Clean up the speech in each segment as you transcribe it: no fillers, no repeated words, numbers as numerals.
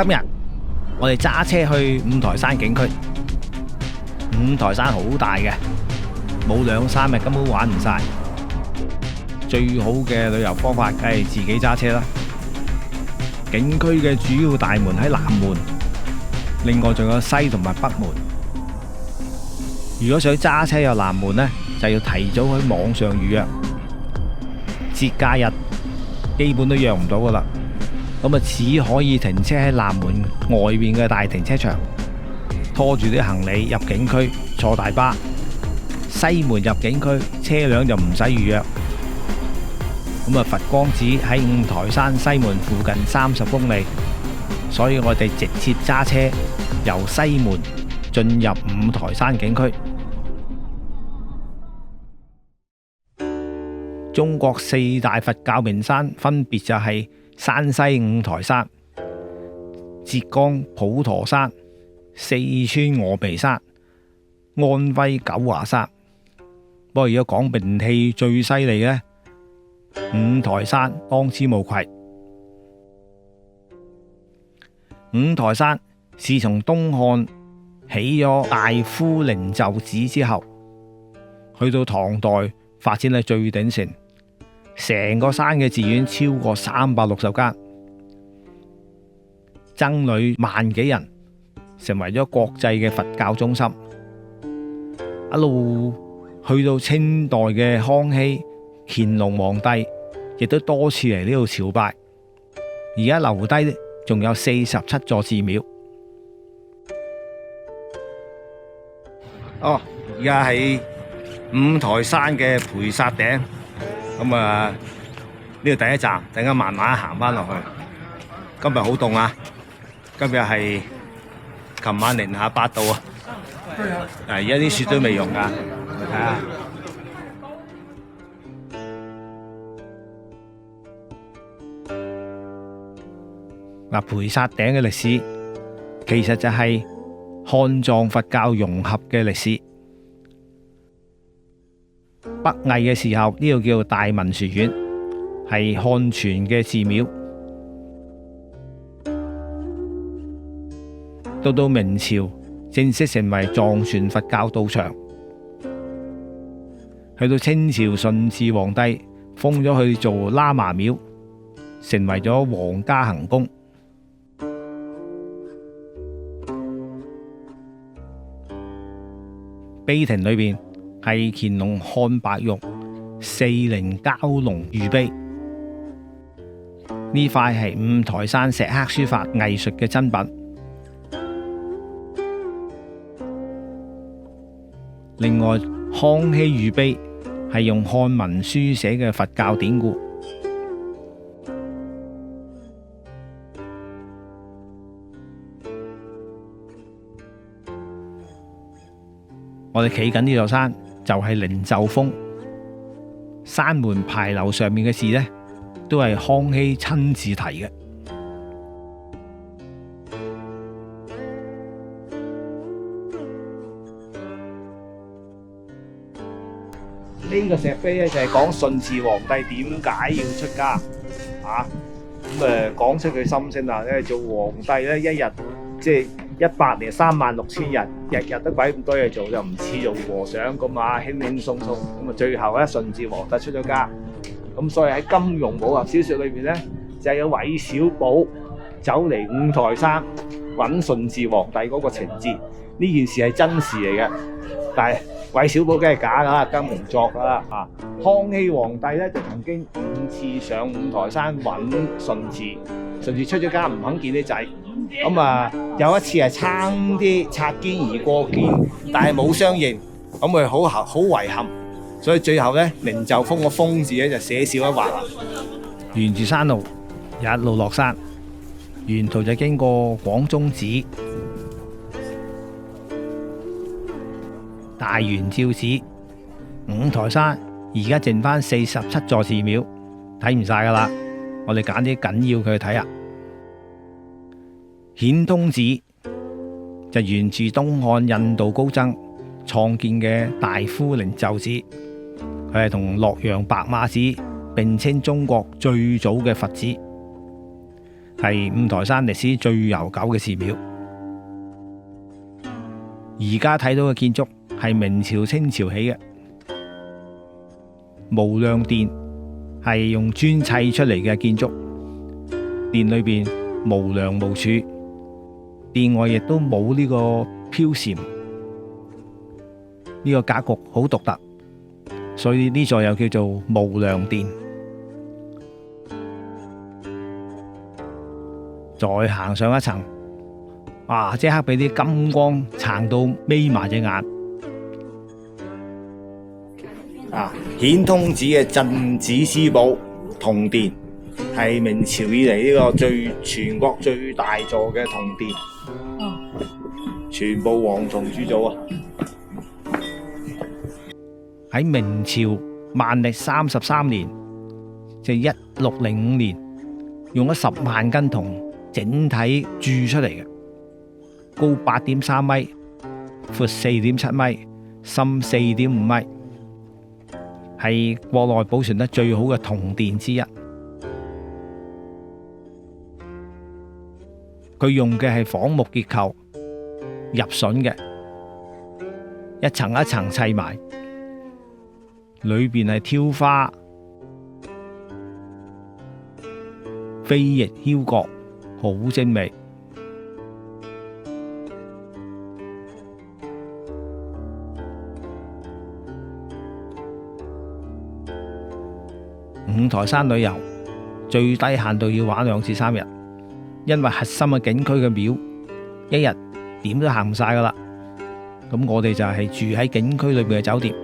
今日我哋揸車去五台山景區。五台山好大嘅，冇2-3日根本玩唔晒。最好嘅旅遊方法梗係自己揸車啦。景區嘅主要大門喺南門，另外仲有西同埋北門。如果想揸車入南門呢，就要提早喺網上預約。節假日基本都約唔到噶啦，咁啊只可以停車喺南門外面嘅大停車場，拖住啲行李入景區坐大巴。西門入景區車輛就唔使預約。咁啊佛光寺喺五台山西門附近30公里，所以我哋直接揸車由西門進入五台山景區。中國4大佛教名山分別就係山西五台山、浙江普陀山、四川峨眉山、安徽九華山。不過如果講名氣最犀利嘅，五台山當之無愧。五台山自從東漢起咗大夫靈鷲寺之後，去到唐代發展係最鼎盛，成個山嘅寺院超過360間，僧侶萬幾人，成為咗國際嘅佛教中心。一路去到清代嘅康熙、乾隆皇帝，亦都多次嚟呢度朝拜。而家留低仲有47座寺廟。而家喺五台山嘅陪薩頂，咁啊呢度第一站，等間慢慢行返落去。今日好凍啊！今日係琴晚零下8度啊！而家啲雪都未融㗎，睇下。陪薩頂嘅歷史其實就係漢藏佛教融合嘅歷史。北魏嘅時候，呢度叫大文殊院，係漢傳嘅寺廟。到明朝正式成為藏傳佛教道場。去到清朝順治皇帝封咗去做喇嘛廟，成為咗皇家行宮。碑亭裏邊係乾隆漢白玉40蛟龍玉碑，呢塊係五台山石刻書法藝術嘅珍品。另外，康熙玉碑係用漢文書寫嘅佛教典故。我哋企緊呢座山就係靈鷲峰，山門牌樓上面嘅字呢，都係康熙親自題嘅。呢個石碑咧就係講順治皇帝點解要出家啊？咁講出佢心聲啦。因為做皇帝咧，一日即係100年36000日，日日都鬼咁多嘢做，就唔似做和尚咁啊輕輕鬆鬆。咁啊最後咧，順治皇帝出咗家，咁所以喺金庸武俠小說裏邊咧，就有韋小寶走嚟五台山揾順治皇帝嗰個情節。呢件事係真事嚟嘅，但係韋小寶梗係假㗎啦，金庸作㗎啦啊！康熙皇帝咧就曾經5次上五台山揾順治，順治出咗家唔肯見啲仔，咁啊有一次係差啲擦肩而過見，但係冇相認，咁佢好遺憾，所以最後咧靈鷲峰個峰字咧就寫少一畫啦。沿住山路一路落山，沿途就經過廣宗寺、大圓照寺。五台山而家剩翻47座寺廟，睇唔晒噶啦，我哋揀啲緊要佢去睇下。顯通寺就源自東漢印度高僧創建嘅大夫靈鷲寺，佢係同洛陽白馬寺並稱中國最早嘅佛寺。係五台山歷史最悠久嘅寺廟。而家睇到嘅建築係明朝清朝起嘅，無量殿係用磚砌出嚟嘅建築，殿裏邊無梁無柱，殿外亦都冇呢個飄簷，呢個格局好獨特，所以呢座又叫做無量殿。再行上一層，哇！即刻俾啲金光撐到眯埋隻眼。顯通寺嘅鎮子司寶銅殿係明朝以嚟呢個全國最大座嘅銅殿，全部黃銅鑄造啊！喺明朝萬曆33年，即係1605年，用咗10萬斤銅整體鑄出嚟嘅，高8.3米，闊4.7米，深4.5米，係國內保存得最好嘅銅殿之一。佢用嘅係仿木結構，入榫嘅，一層一層砌埋，裏邊係挑花、飛翼梟角，好精美。五台山旅遊最低限度要玩2至3日，因為核心嘅景區嘅廟一日點都行唔晒噶啦。咁我哋就係住喺景區裏邊嘅酒店，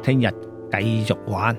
聽日繼續玩。